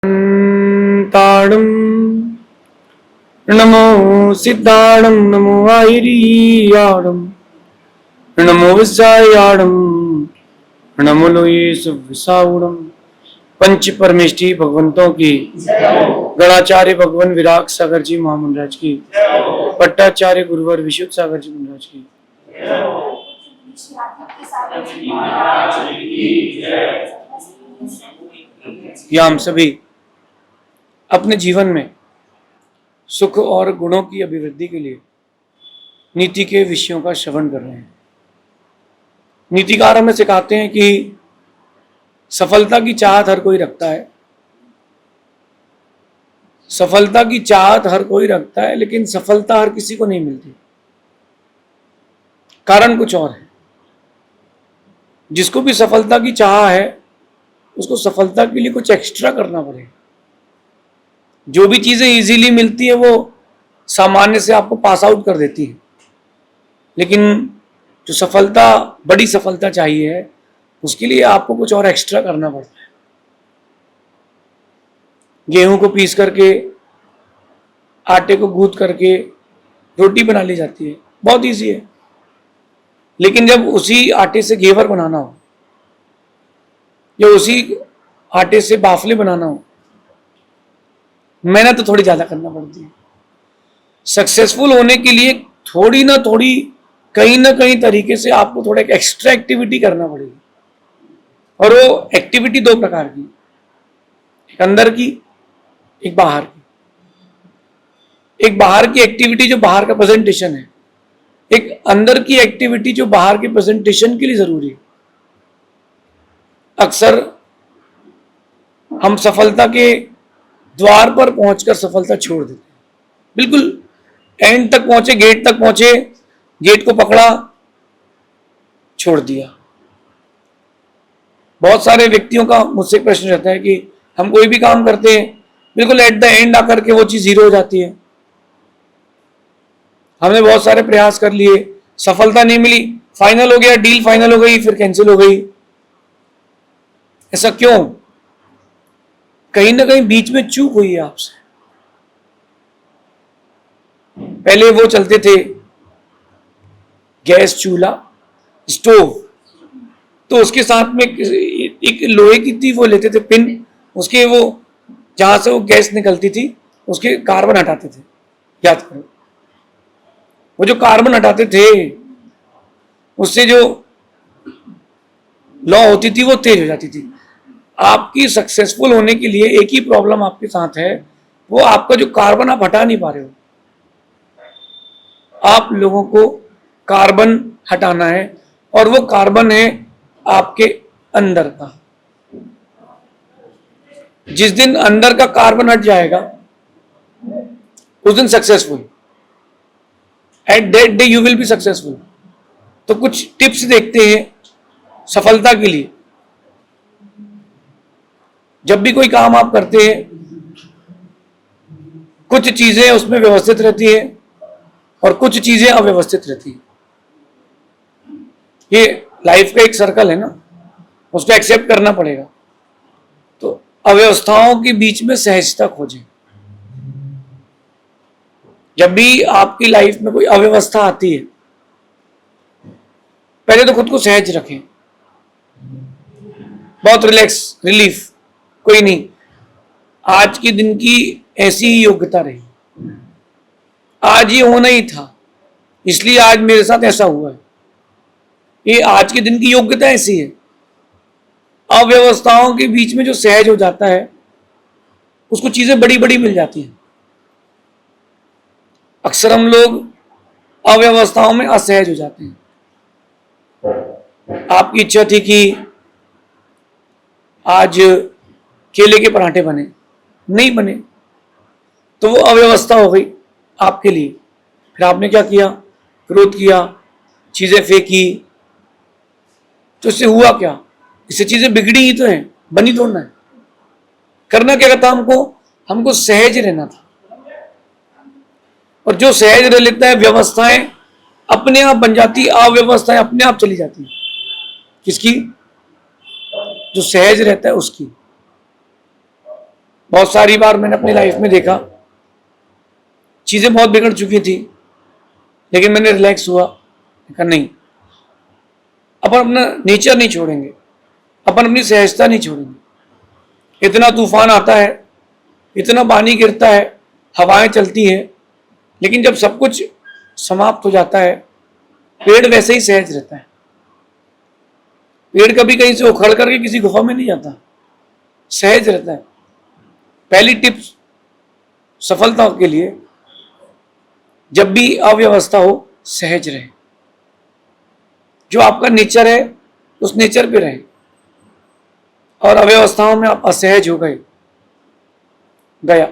ताड़ं नमो सिद्धाणं नमो आयरीयाणं नमो विसायाणं नमो लोयेशु विसाउणं। पंच परमेष्ठी भगवंतों की, गणाचार्य भगवान विराग सागर जी महामंडराज की, पट्टाचार्य गुरुवर विशुद्ध सागर जी महाराज की, या हम सभी अपने जीवन में सुख और गुणों की अभिवृद्धि के लिए नीति के विषयों का श्रवण कर रहे हैं। नीतिकार हमें सिखाते हैं कि सफलता की चाहत हर कोई रखता है, सफलता की चाहत हर कोई रखता है, लेकिन सफलता हर किसी को नहीं मिलती। कारण कुछ और है। जिसको भी सफलता की चाह है उसको सफलता के लिए कुछ एक्स्ट्रा करना पड़ेगा। जो भी चीजें इजीली मिलती है वो सामान्य से आपको पास आउट कर देती है, लेकिन जो सफलता, बड़ी सफलता चाहिए उसके लिए आपको कुछ और एक्स्ट्रा करना पड़ता है। गेहूं को पीस करके, आटे को गूंथ करके रोटी बना ली जाती है, बहुत इजी है। लेकिन जब उसी आटे से घेवर बनाना हो या उसी आटे से बाफले बनाना हो, मेहनत तो थोड़ी ज्यादा करना पड़ती है। सक्सेसफुल होने के लिए थोड़ी ना थोड़ी, कहीं ना कहीं तरीके से आपको थोड़ा एक एक्स्ट्रा एक्टिविटी करना पड़ेगी। और वो एक्टिविटी दो प्रकार की, एक अंदर की, एक बाहर की। एक बाहर की एक्टिविटी जो बाहर का प्रेजेंटेशन है, एक अंदर की एक्टिविटी जो बाहर के प्रेजेंटेशन के लिए जरूरी है। अक्सर हम सफलता के द्वार पर पहुंचकर सफलता छोड़ देते हैं। बिल्कुल एंड तक पहुंचे, गेट तक पहुंचे, गेट को पकड़ा, छोड़ दिया। बहुत सारे व्यक्तियों का मुझसे प्रश्न रहता है कि हम कोई भी काम करते हैं, बिल्कुल एट द एंड आकर के वो चीज जीरो हो जाती है। हमने बहुत सारे प्रयास कर लिए, सफलता नहीं मिली, फाइनल हो गया, डील फाइनल हो गई, फिर कैंसिल हो गई। ऐसा क्यों? कहीं ना कहीं बीच में चूक हुई है आपसे। पहले वो चलते थे गैस चूल्हा, स्टोव, तो उसके साथ में एक लोहे की थी, वो लेते थे पिन, उसके वो जहां से वो गैस निकलती थी उसके कार्बन हटाते थे। याद करो, वो जो कार्बन हटाते थे उससे जो लौ होती थी वो तेज हो जाती थी। आपकी सक्सेसफुल होने के लिए एक ही प्रॉब्लम आपके साथ है, वो आपका जो कार्बन आप हटा नहीं पा रहे हो। आप लोगों को कार्बन हटाना है, और वो कार्बन है आपके अंदर का। जिस दिन अंदर का कार्बन हट जाएगा उस दिन successful, at that day you will be successful. तो कुछ टिप्स देखते हैं सफलता के लिए। जब भी कोई काम आप करते हैं, कुछ चीजें उसमें व्यवस्थित रहती है और कुछ चीजें अव्यवस्थित रहती है। ये लाइफ का एक सर्कल है ना, उसको एक्सेप्ट करना पड़ेगा। तो अव्यवस्थाओं के बीच में सहजता खोजें। जब भी आपकी लाइफ में कोई अव्यवस्था आती है, पहले तो खुद को सहज रखें, बहुत रिलैक्स, रिलीफ, कोई नहीं, आज के दिन की ऐसी ही योग्यता रही, आज ये होना ही था, इसलिए आज मेरे साथ ऐसा हुआ है। ये आज के दिन की योग्यता ऐसी है। अव्यवस्थाओं के बीच में जो सहज हो जाता है उसको चीजें बड़ी बड़ी मिल जाती हैं। अक्सर हम लोग अव्यवस्थाओं में असहज हो जाते हैं। आपकी इच्छा थी कि आज केले के पराठे बने, नहीं बने, तो वो अव्यवस्था हो गई आपके लिए। फिर आपने क्या किया? क्रोध किया, चीजें फेंकी, तो इससे हुआ क्या? इससे चीजें बिगड़ी ही तो हैं, बनी थोड़ा है। करना क्या था हमको सहज रहना था। और जो सहज रह लेता है, व्यवस्थाएं अपने आप बन जाती, अव्यवस्थाएं अपने आप चली जाती। किसकी? जो सहज रहता है उसकी। बहुत सारी बार मैंने अपनी लाइफ में देखा, चीज़ें बहुत बिगड़ चुकी थी, लेकिन मैंने रिलैक्स हुआ, कहा नहीं, अपन अपना नेचर नहीं छोड़ेंगे, अपन अपनी सहजता नहीं छोड़ेंगे। इतना तूफान आता है, इतना पानी गिरता है, हवाएं चलती है, लेकिन जब सब कुछ समाप्त हो जाता है, पेड़ वैसे ही सहज रहता है। पेड़ कभी कहीं से उखड़ करके किसी गुफा में नहीं जाता, सहज रहता है। पहली टिप्स सफलता के लिए, जब भी अव्यवस्था हो, सहज रहे। जो आपका नेचर है उस नेचर पे रहे, और अव्यवस्थाओं में आप असहज हो गए, गया,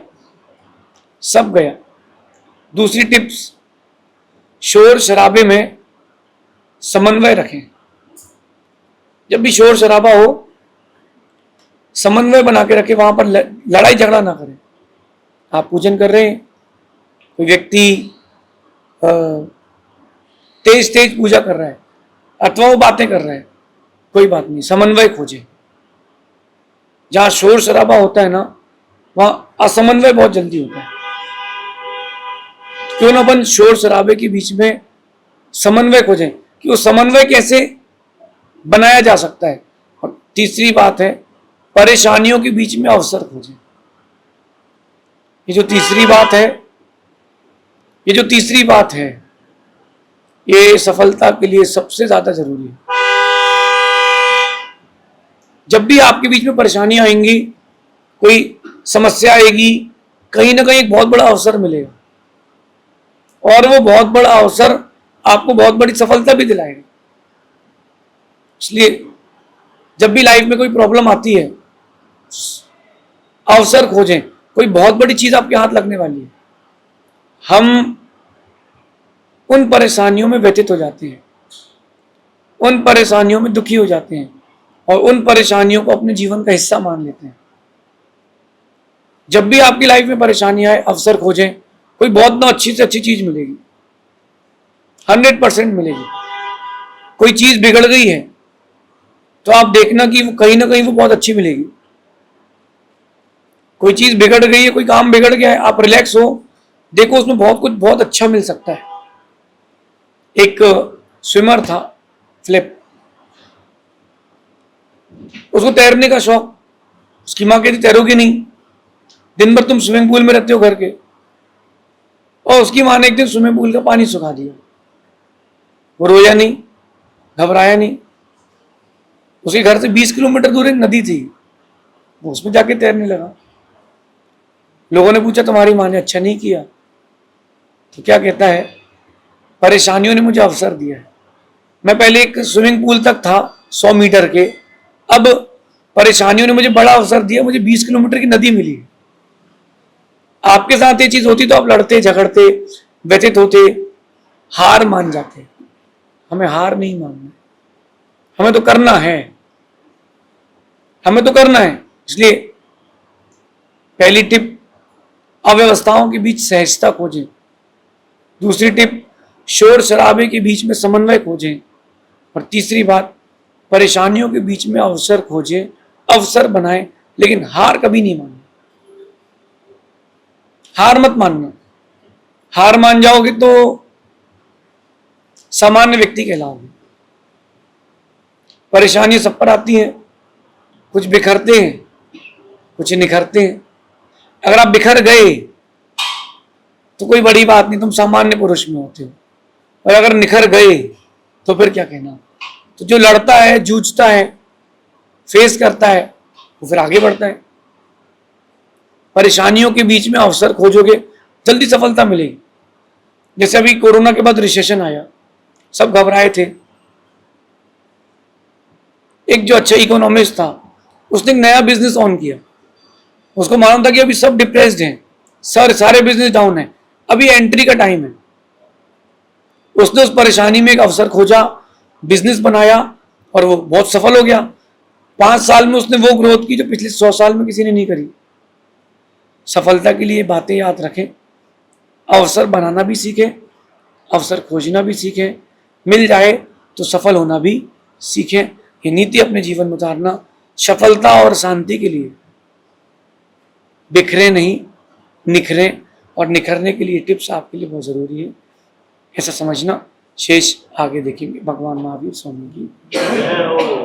सब गया। दूसरी टिप्स, शोर शराबे में समन्वय रखें। जब भी शोर शराबा हो, समन्वय बना के रखें, वहां पर लड़ाई झगड़ा ना करें। आप पूजन कर रहे हैं, कोई व्यक्ति तेज तेज पूजा कर रहा है अथवा वो बातें कर रहा है, कोई बात नहीं, समन्वय खोजें। जहां शोर शराबा होता है ना, वहां असमन्वय बहुत जल्दी होता है। क्यों ना अपन शोर शराबे के बीच में समन्वय खोजें कि वो समन्वय कैसे बनाया जा सकता है। और तीसरी बात है, परेशानियों के बीच में अवसर खोजें। ये जो तीसरी बात है, ये सफलता के लिए सबसे ज्यादा जरूरी है। जब भी आपके बीच में परेशानियां आएंगी, कोई समस्या आएगी, कहीं ना कहीं एक बहुत बड़ा अवसर मिलेगा, और वो बहुत बड़ा अवसर आपको बहुत बड़ी सफलता भी दिलाएगा। इसलिए जब भी लाइफ में कोई प्रॉब्लम आती है, अवसर खोजें। कोई बहुत बड़ी चीज आपके हाथ लगने वाली है, हम उन परेशानियों में व्यथित हो जाते हैं, उन परेशानियों में दुखी हो जाते हैं, और उन परेशानियों को अपने जीवन का हिस्सा मान लेते हैं। जब भी आपकी लाइफ में परेशानी आए, अवसर खोजें। कोई बहुत ना अच्छी से अच्छी चीज मिलेगी, 100% मिलेगी। कोई चीज बिगड़ गई है तो आप देखना कि वो कहीं ना कहीं वो बहुत अच्छी मिलेगी। कोई चीज बिगड़ गई है, कोई काम बिगड़ गया है, आप रिलैक्स हो, देखो उसमें बहुत कुछ बहुत अच्छा मिल सकता है। एक स्विमर था, फिलिप, उसको तैरने का शौक। उसकी मां कहती तैरोगी नहीं, दिन भर तुम स्विमिंग पूल में रहते हो घर के। और उसकी मां ने एक दिन स्विमिंग पूल का पानी सुखा दिया। वो रोया नहीं, घबराया नहीं। उसके घर से 20 किलोमीटर दूर एक नदी थी, वो उसमें जाके तैरने लगा। लोगों ने पूछा तुम्हारी मां ने अच्छा नहीं किया? तो क्या कहता है, परेशानियों ने मुझे अवसर दिया है। मैं पहले एक स्विमिंग पूल तक था 100 मीटर के, अब परेशानियों ने मुझे बड़ा अवसर दिया, मुझे 20 किलोमीटर की नदी मिली। आपके साथ ये चीज होती तो आप लड़ते, झगड़ते, व्यथित होते, हार मान जाते। हमें हार नहीं मानना, हमें तो करना है, हमें तो करना है। इसलिए पहली टिप, अव्यवस्थाओं के बीच सहजता खोजें। दूसरी टिप, शोर शराबे के बीच में समन्वय खोजें। और तीसरी बात, परेशानियों के बीच में अवसर खोजें, अवसर बनाएं, लेकिन हार कभी नहीं मानना। हार मत मानना। हार मान जाओगे तो सामान्य व्यक्ति कहलाओगे। परेशानियां सब पर आती हैं, कुछ बिखरते हैं, कुछ निखरते हैं। अगर आप बिखर गए तो कोई बड़ी बात नहीं, तुम सामान्य पुरुष में होते हो। और अगर निखर गए तो फिर क्या कहना। तो जो लड़ता है, जूझता है, फेस करता है, वो फिर आगे बढ़ता है। परेशानियों के बीच में अवसर खोजोगे, जल्दी सफलता मिलेगी। जैसे अभी कोरोना के बाद रिसेशन आया, सब घबराए थे। एक जो अच्छा इकोनॉमिस्ट था, उसने एक नया बिजनेस ऑन किया। उसको मालूम था कि अभी सब डिप्रेस्ड हैं, सारे बिजनेस डाउन है, अभी एंट्री का टाइम है। उसने उस परेशानी में एक अवसर खोजा, बिजनेस बनाया, और वो बहुत सफल हो गया। 5 साल में उसने वो ग्रोथ की जो पिछले 100 साल में किसी ने नहीं करी। सफलता के लिए बातें याद रखें, अवसर बनाना भी सीखें, अवसर खोजना भी सीखें, मिल जाए तो सफल होना भी सीखें। ये नीति अपने जीवन में उतारना सफलता और शांति के लिए बिखरे नहीं, निखरे, और निखरने के लिए टिप्स आपके लिए बहुत ज़रूरी है, ऐसा समझना। शेष आगे देखेंगे। भगवान महावीर स्वामी की